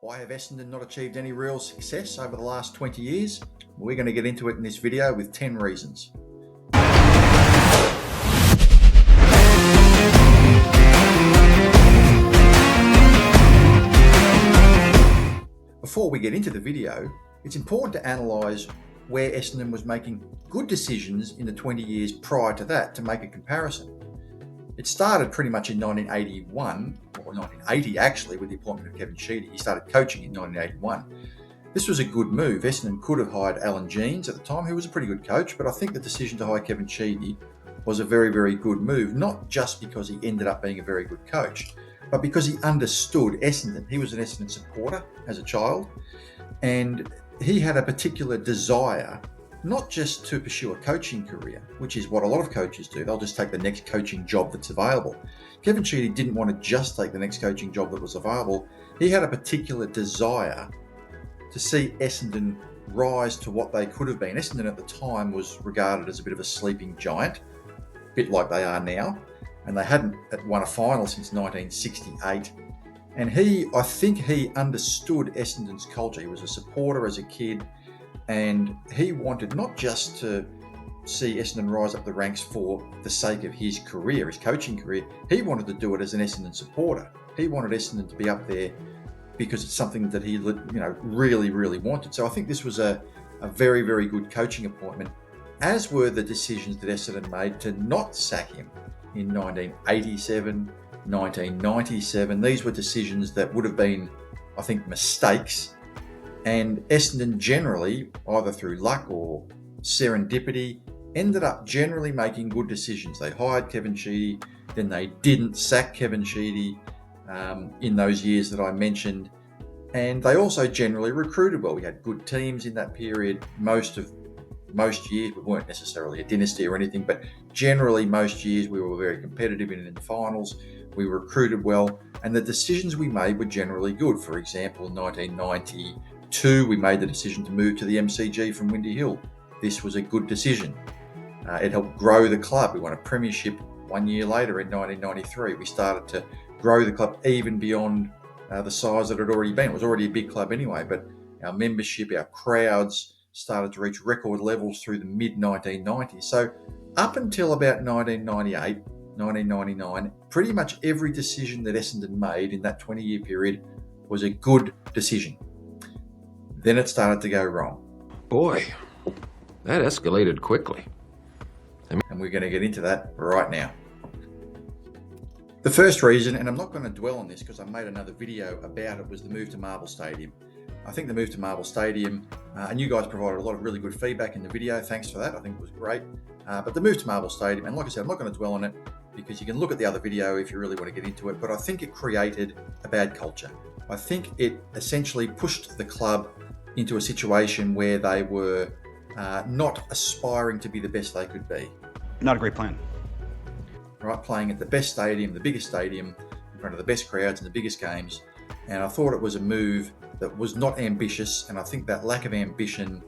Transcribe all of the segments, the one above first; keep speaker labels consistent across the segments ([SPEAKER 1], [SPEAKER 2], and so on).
[SPEAKER 1] Why have Essendon not achieved any real success over the last 20 years? We're going to get into it in this video with 10 reasons. Before we get into the video, it's important to analyse where Essendon was making good decisions in the 20 years prior to that to make a comparison. It started pretty much in 1981, or 1980 actually, with the appointment of Kevin Sheedy. He started coaching in 1981. This was a good move. Essendon could have hired Alan Jeans at the time, who was a pretty good coach, but I think the decision to hire Kevin Sheedy was a very, very good move, not just because he ended up being a very good coach, but because he understood Essendon. He was an Essendon supporter as a child, and he had a particular desire not just to pursue a coaching career, which is what a lot of coaches do. They'll just take the next coaching job that's available. Kevin Sheedy didn't want to just take the next coaching job that was available. He had a particular desire to see Essendon rise to what they could have been. Essendon at the time was regarded as a bit of a sleeping giant, a bit like they are now, and they hadn't won a final since 1968. And I think he understood Essendon's culture. He was a supporter as a kid, and he wanted not just to see Essendon rise up the ranks for the sake of his career, his coaching career. He wanted to do it as an Essendon supporter. He wanted Essendon to be up there because it's something that he really, really wanted. So I think this was a very, very good coaching appointment, as were the decisions that Essendon made to not sack him in 1987, 1997. These were decisions that would have been, I think, mistakes. And Essendon generally, either through luck or serendipity, ended up generally making good decisions. They hired Kevin Sheedy, then they didn't sack Kevin Sheedy in those years that I mentioned. And they also generally recruited well. We had good teams in that period. Most years, we weren't necessarily a dynasty or anything, but generally most years we were very competitive in the finals. We recruited well, and the decisions we made were generally good. For example, in 1992, we made the decision to move to the MCG from Windy Hill. This was a good decision. It helped grow the club. We won a premiership 1 year later in 1993. We started to grow the club even beyond the size that it had already been. It was already a big club anyway, but our membership, our crowds started to reach record levels through the mid-1990s. So up until about 1998, 1999, pretty much every decision that Essendon made in that 20-year period was a good decision. Then it started to go wrong.
[SPEAKER 2] Boy, that escalated quickly.
[SPEAKER 1] And we're going to get into that right now. The first reason, and I'm not going to dwell on this because I made another video about it, was the move to Marvel Stadium. I think the move to Marvel Stadium, and you guys provided a lot of really good feedback in the video. Thanks for that. I think it was great. But the move to Marvel Stadium, and like I said, I'm not going to dwell on it because you can look at the other video if you really want to get into it, but I think it created a bad culture. I think it essentially pushed the club into a situation where they were not aspiring to be the best they could be.
[SPEAKER 3] Not a great plan.
[SPEAKER 1] Right, playing at the best stadium, the biggest stadium, in front of the best crowds and the biggest games. And I thought it was a move that was not ambitious, and I think that lack of ambition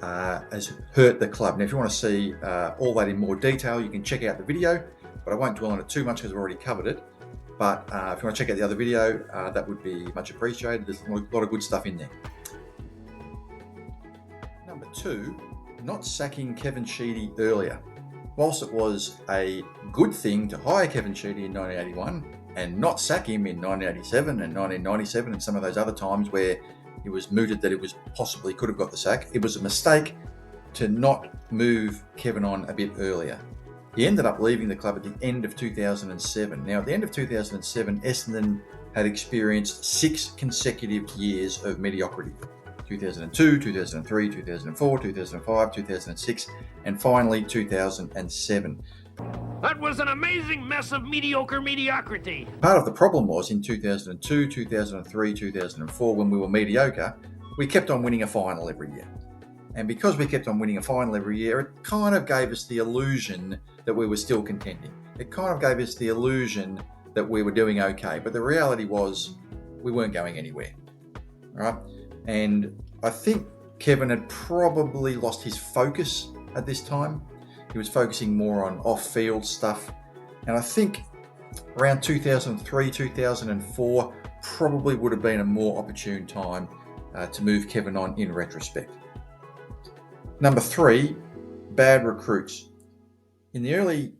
[SPEAKER 1] has hurt the club. Now, if you want to see all that in more detail, you can check out the video, but I won't dwell on it too much because I've already covered it. But if you want to check out the other video, that would be much appreciated. There's a lot of good stuff in there. Number two, not sacking Kevin Sheedy earlier. Whilst it was a good thing to hire Kevin Sheedy in 1981 and not sack him in 1987 and 1997 and some of those other times where it was mooted that it was possibly could have got the sack, it was a mistake to not move Kevin on a bit earlier. He ended up leaving the club at the end of 2007. Now, at the end of 2007, Essendon had experienced 6 consecutive years of mediocrity. 2002, 2003, 2004, 2005, 2006, and finally 2007.
[SPEAKER 4] That was an amazing mess of mediocre mediocrity.
[SPEAKER 1] Part of the problem was in 2002, 2003, 2004, when we were mediocre, we kept on winning a final every year. And because we kept on winning a final every year, it kind of gave us the illusion that we were still contending. It kind of gave us the illusion that we were doing okay. But the reality was we weren't going anywhere. Right? And I think Kevin had probably lost his focus at this time. He was focusing more on off-field stuff. And I think around 2003, 2004, probably would have been a more opportune time to move Kevin on in retrospect. Number 3, bad recruits. In the early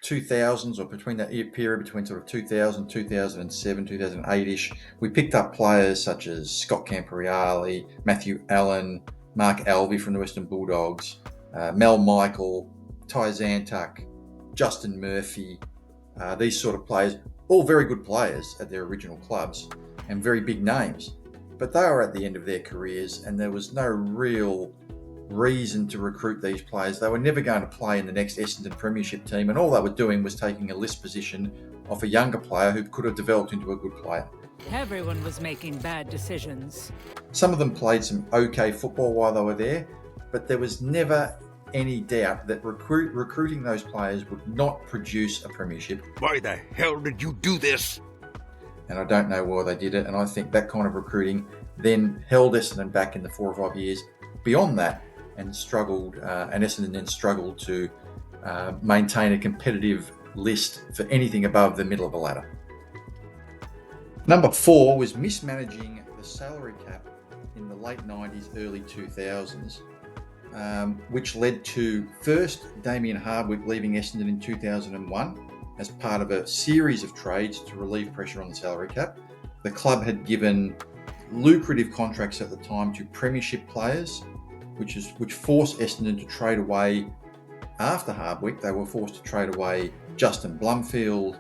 [SPEAKER 1] 2000s, or between that period between sort of 2000, 2007, 2008-ish, we picked up players such as Scott Camporeale, Matthew Allen, Mark Alvey from the Western Bulldogs, Mel Michael, Ty Zantuck, Justin Murphy, these sort of players, all very good players at their original clubs and very big names. But they were at the end of their careers and there was no real reason to recruit these players. They were never going to play in the next Essendon Premiership team, and all they were doing was taking a list position off a younger player who could have developed into a good player.
[SPEAKER 3] Everyone was making bad decisions.
[SPEAKER 1] Some of them played some okay football while they were there, but there was never any doubt that recruiting those players would not produce a premiership.
[SPEAKER 5] Why the hell did you do this?
[SPEAKER 1] And I don't know why they did it, and I think that kind of recruiting then held Essendon back in the 4 or 5 years beyond that, and Essendon then struggled to maintain a competitive list for anything above the middle of the ladder. Number 4 was mismanaging the salary cap in the late 90s, early 2000s, which led to first Damien Hardwick leaving Essendon in 2001 as part of a series of trades to relieve pressure on the salary cap. The club had given lucrative contracts at the time to premiership players, which forced Essendon to trade away. After Hardwick, they were forced to trade away Justin Blumfield,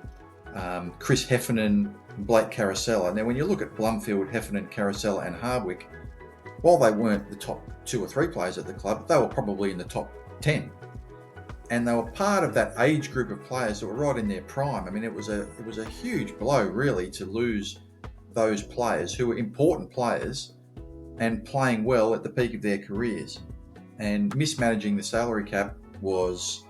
[SPEAKER 1] Chris Heffernan, and Blake Carousella. Now, when you look at Blumfield, Heffernan, Carousella and Hardwick, while they weren't the top 2 or 3 players at the club, they were probably in the top 10. And they were part of that age group of players that were right in their prime. I mean, it was a huge blow, really, to lose those players who were important players and playing well at the peak of their careers. And mismanaging the salary cap was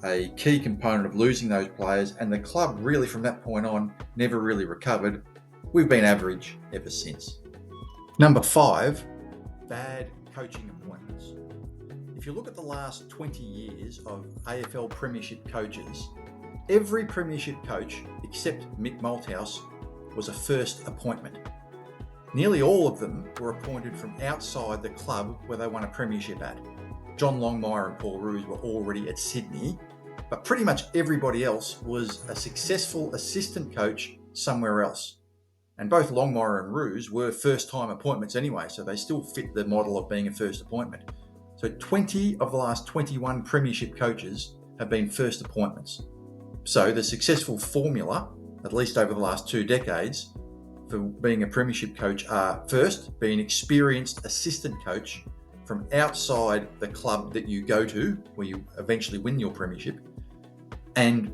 [SPEAKER 1] a key component of losing those players, and the club really from that point on never really recovered. We've been average ever since. Number 5, bad coaching appointments. If you look at the last 20 years of AFL Premiership coaches, every Premiership coach except Mick Malthouse was a first appointment. Nearly all of them were appointed from outside the club where they won a premiership at. John Longmire and Paul Roos were already at Sydney, but pretty much everybody else was a successful assistant coach somewhere else. And both Longmire and Roos were first-time appointments anyway, so they still fit the model of being a first appointment. So 20 of the last 21 premiership coaches have been first appointments. So the successful formula, at least over the last 2 decades, for being a premiership coach are first, be an experienced assistant coach from outside the club that you go to, where you eventually win your premiership. And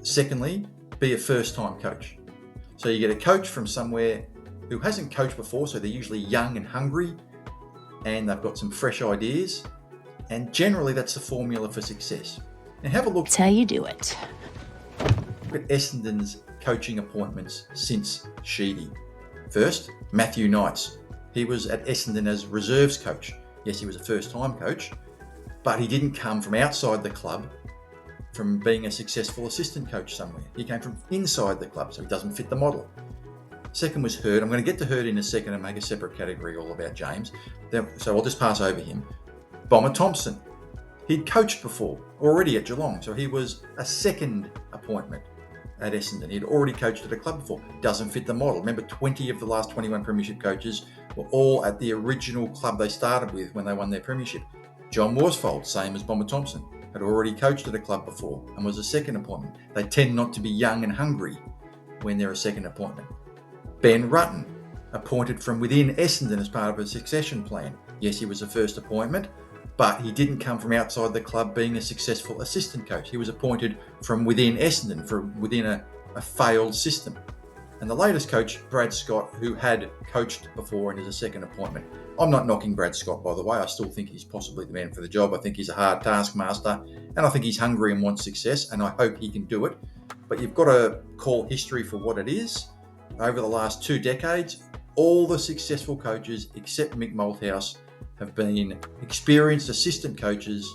[SPEAKER 1] secondly, be a first-time coach. So you get a coach from somewhere who hasn't coached before, so they're usually young and hungry, and they've got some fresh ideas. And generally that's the formula for success. And have a look.
[SPEAKER 3] That's how you do it.
[SPEAKER 1] Look at Essendon's coaching appointments since Sheedy. First, Matthew Knights. He was at Essendon as reserves coach. Yes, he was a first-time coach, but he didn't come from outside the club from being a successful assistant coach somewhere. He came from inside the club, so he doesn't fit the model. Second was Hurd. I'm going to get to Hurd in a second and make a separate category all about James. So I'll just pass over him. Bomber Thompson. He'd coached before, already at Geelong, so he was a second appointment at Essendon. He'd already coached at a club before. Doesn't fit the model. Remember, 20 of the last 21 premiership coaches were all at the original club they started with when they won their premiership. John Worsfold, same as Bomber Thompson, had already coached at a club before and was a second appointment. They tend not to be young and hungry when they're a second appointment. Ben Rutten, appointed from within Essendon as part of a succession plan. Yes, he was a first appointment, but he didn't come from outside the club being a successful assistant coach. He was appointed from within Essendon, from within a failed system. And the latest coach, Brad Scott, who had coached before and is a second appointment. I'm not knocking Brad Scott, by the way. I still think he's possibly the man for the job. I think he's a hard taskmaster, and I think he's hungry and wants success, and I hope he can do it. But you've got to call history for what it is. Over the last 2 decades, all the successful coaches, except Mick Malthouse, have been experienced assistant coaches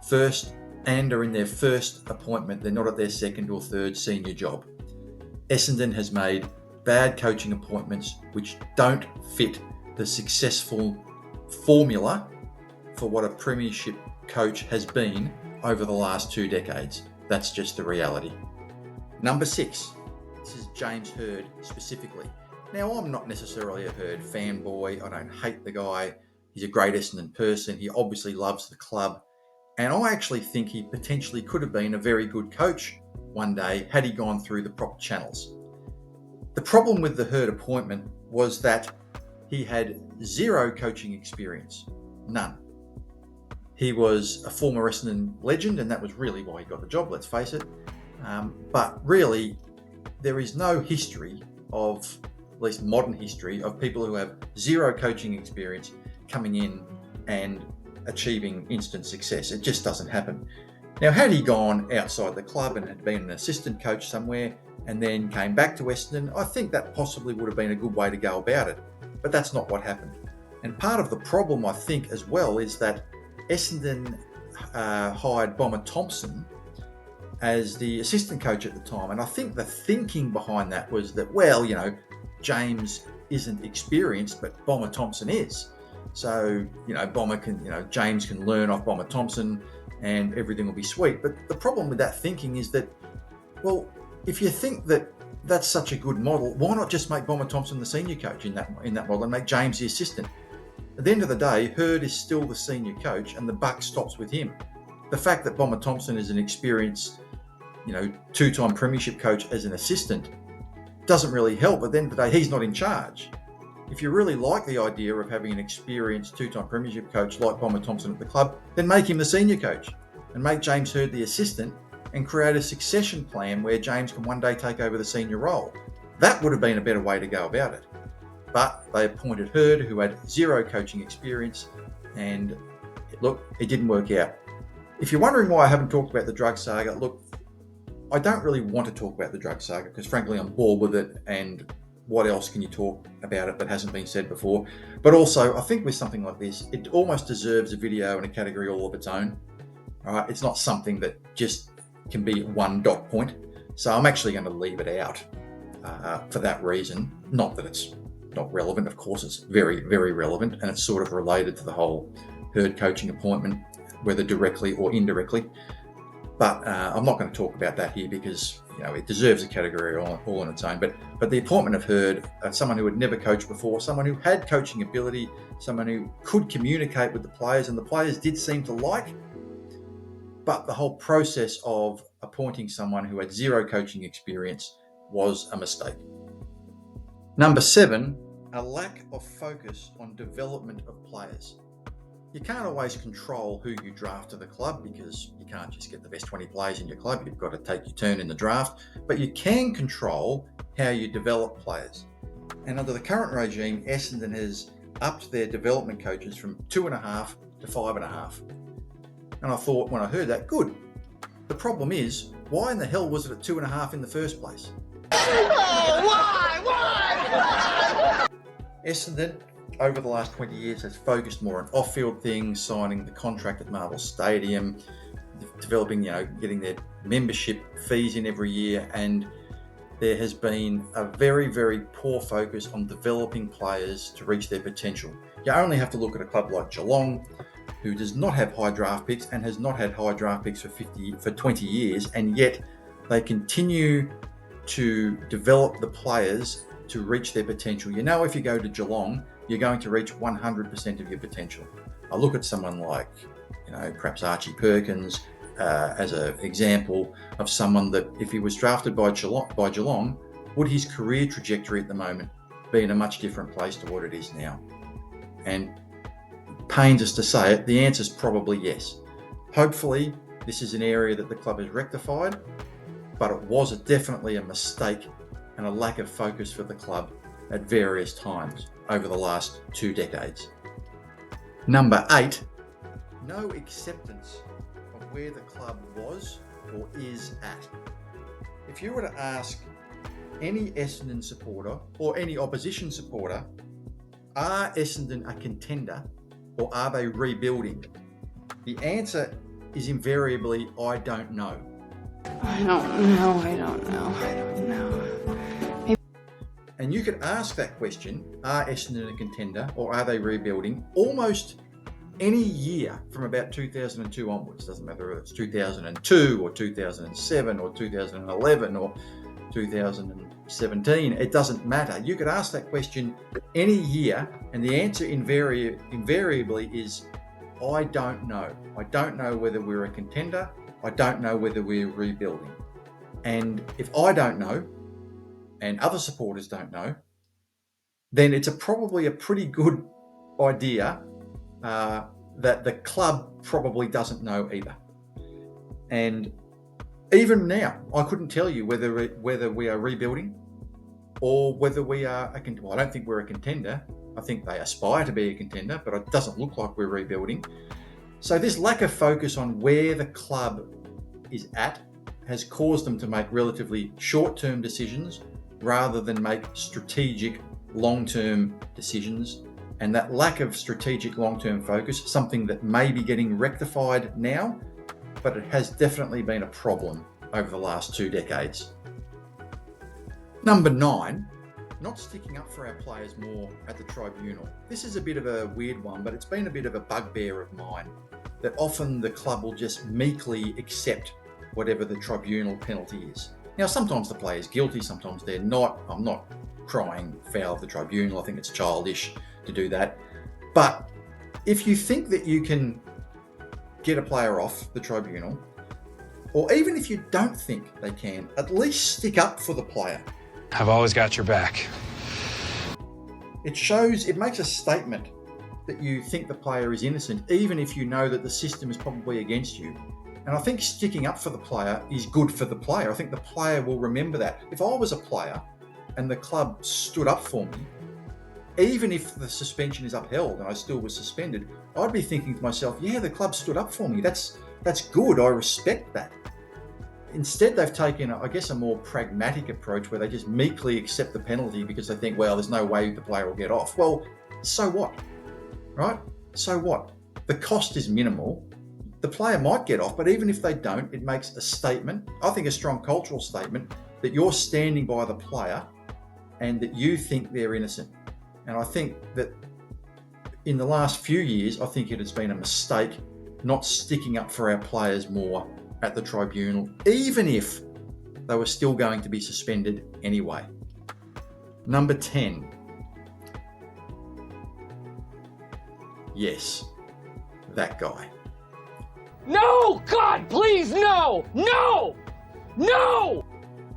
[SPEAKER 1] first and are in their first appointment. They're not at their second or third senior job. Essendon has made bad coaching appointments which don't fit the successful formula for what a premiership coach has been over the last 2 decades. That's just the reality. Number 6, this is James Hird specifically. Now, I'm not necessarily a Hird fanboy. I don't hate the guy. He's a great Essendon person. He obviously loves the club. And I actually think he potentially could have been a very good coach one day had he gone through the proper channels. The problem with the Hird appointment was that he had 0 coaching experience. None. He was a former Essendon legend, and that was really why he got the job, let's face it. But really, there is no history of, at least modern history, of people who have 0 coaching experience coming in and achieving instant success. It just doesn't happen. Now, had he gone outside the club and had been an assistant coach somewhere and then came back to Essendon, I think that possibly would have been a good way to go about it. But that's not what happened. And part of the problem, I think, as well, is that Essendon hired Bomber Thompson as the assistant coach at the time. And I think the thinking behind that was that, well, you know, James isn't experienced, but Bomber Thompson is. So, you know, James can learn off Bomber Thompson and everything will be sweet. But the problem with that thinking is that, well, if you think that that's such a good model, why not just make Bomber Thompson the senior coach in that model and make James the assistant? At the end of the day, Hird is still the senior coach and the buck stops with him. The fact that Bomber Thompson is an experienced, 2-time premiership coach as an assistant doesn't really help. At the end of the day, he's not in charge. If you really like the idea of having an experienced 2-time premiership coach like Bomber Thompson at the club, then make him the senior coach and make James Hird the assistant and create a succession plan where James can one day take over the senior role. That would have been a better way to go about it. But they appointed Hird, who had 0 coaching experience, and look, it didn't work out. If you're wondering why I haven't talked about the drug saga, look, I don't really want to talk about the drug saga because frankly I'm bored with it, and what else can you talk about it that hasn't been said before? But also, I think with something like this, it almost deserves a video and a category all of its own. All right, it's not something that just can be one dot point. So I'm actually going to leave it out for that reason. Not that it's not relevant, of course, it's very, very relevant, and it's sort of related to the whole Hird coaching appointment, whether directly or indirectly. But I'm not going to talk about that here because it deserves a category all on its own. But the appointment of Hird, someone who had never coached before, someone who had coaching ability, someone who could communicate with the players, and the players did seem to like. But the whole process of appointing someone who had 0 coaching experience was a mistake. Number 7, a lack of focus on development of players. You can't always control who you draft to the club because you can't just get the best 20 players in your club. You've got to take your turn in the draft. But you can control how you develop players. And under the current regime, Essendon has upped their development coaches from 2.5 to 5.5. And I thought when I heard that, good. The problem is, why in the hell was it at 2.5 in the first place? Why? Essendon, over the last 20 years, has focused more on off-field things, signing the contract at Marvel Stadium, developing, getting their membership fees in every year, and there has been a very, very poor focus on developing players to reach their potential. You only have to look at a club like Geelong, who does not have high draft picks and has not had high draft picks for 20 years, and yet they continue to develop the players to reach their potential. If you go to Geelong, you're going to reach 100% of your potential. I look at someone like, perhaps Archie Perkins as an example of someone that if he was drafted by Geelong, would his career trajectory at the moment be in a much different place to what it is now? And pains us to say it, the answer is probably yes. Hopefully, this is an area that the club has rectified, but it was definitely a mistake and a lack of focus for the club at various times over the last 2 decades. Number 8, no acceptance of where the club was or is at. If you were to ask any Essendon supporter or any opposition supporter, are Essendon a contender or are they rebuilding? The answer is invariably, I don't know. And you could ask that question, are Essendon a contender or are they rebuilding, almost any year from about 2002 onwards. Doesn't matter if it's 2002 or 2007 or 2011 or 2017. It doesn't matter. You could ask that question any year and the answer invariably is, I don't know. I don't know whether we're a contender. I don't know whether we're rebuilding. And if I don't know and other supporters don't know, then it's probably a pretty good idea that the club probably doesn't know either. And even now, I couldn't tell you whether we are rebuilding or whether we are a contender. Well, I don't think we're a contender. I think they aspire to be a contender, but it doesn't look like we're rebuilding. So this lack of focus on where the club is at has caused them to make relatively short-term decisions rather than make strategic long-term decisions. And that lack of strategic long-term focus, something that may be getting rectified now, but it has definitely been a problem over the last 2 decades. Number 9, not sticking up for our players more at the tribunal. This is a bit of a weird one, but it's been a bit of a bugbear of mine, that often the club will just meekly accept whatever the tribunal penalty is. Now, sometimes the player's guilty, sometimes they're not. I'm not crying foul of the tribunal. I think it's childish to do that. But if you think that you can get a player off the tribunal, or even if you don't think they can, at least stick up for the player.
[SPEAKER 6] I've always got your back.
[SPEAKER 1] It makes a statement that you think the player is innocent, even if you know that the system is probably against you. And I think sticking up for the player is good for the player. I think the player will remember that. If I was a player and the club stood up for me, even if the suspension is upheld and I still was suspended, I'd be thinking to myself, yeah, the club stood up for me. That's good. I respect that. Instead, they've taken, I guess, a more pragmatic approach where they just meekly accept the penalty because they think, well, there's no way the player will get off. Well, so what, right? So what? The cost is minimal. The player might get off, but even if they don't, it makes a statement, I think a strong cultural statement, that you're standing by the player and that you think they're innocent. And I think that in the last few years, I think it has been a mistake not sticking up for our players more at the tribunal, even if they were still going to be suspended anyway. Number 10. Yes, that guy.
[SPEAKER 4] No! God, please, no! No! No!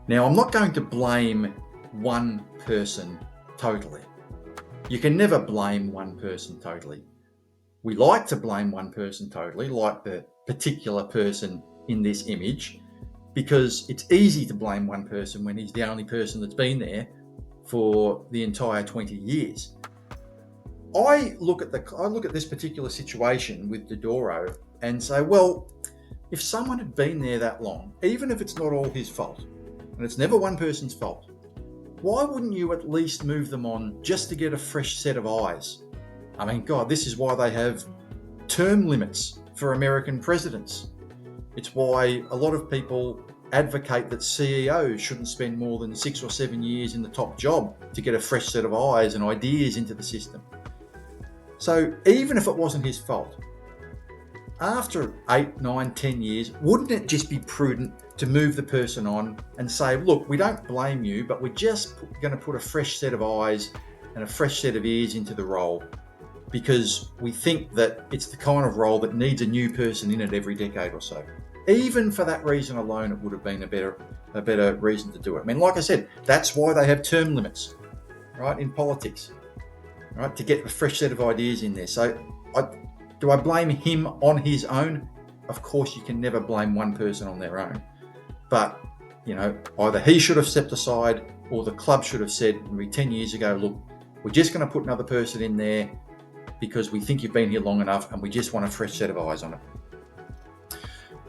[SPEAKER 1] Now, I'm not going to blame one person totally. You can never blame one person totally. We like to blame one person totally, like the particular person in this image, because it's easy to blame one person when he's the only person that's been there for the entire 20 years. I look at this particular situation with Dodoro and say, well, if someone had been there that long, even if it's not all his fault, and it's never one person's fault, why wouldn't you at least move them on just to get a fresh set of eyes? I mean, God, this is why they have term limits for American presidents. It's why a lot of people advocate that CEOs shouldn't spend more than 6 or 7 years in the top job to get a fresh set of eyes and ideas into the system. So even if it wasn't his fault, after 8, 9, 10 years, wouldn't it just be prudent to move the person on and say, look, we don't blame you, but we're just going to put a fresh set of eyes and a fresh set of ears into the role because we think that it's the kind of role that needs a new person in it every decade or so. Even for that reason alone, it would have been a better reason to do it. I mean, like I said, that's why they have term limits, right, in politics, right, to get a fresh set of ideas in there. So do I blame him on his own? Of course, you can never blame one person on their own. But, you know, either he should have stepped aside or the club should have said maybe 10 years ago, look, we're just going to put another person in there because we think you've been here long enough and we just want a fresh set of eyes on it.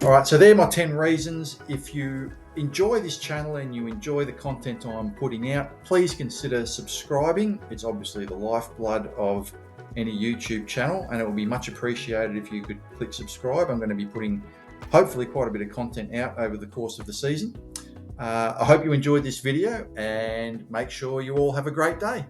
[SPEAKER 1] All right, so they're my 10 reasons. If you enjoy this channel and you enjoy the content I'm putting out, please consider subscribing. It's obviously the lifeblood of any YouTube channel, and it will be much appreciated if you could click subscribe. I'm going to be putting hopefully quite a bit of content out over the course of the season. I hope you enjoyed this video and make sure you all have a great day.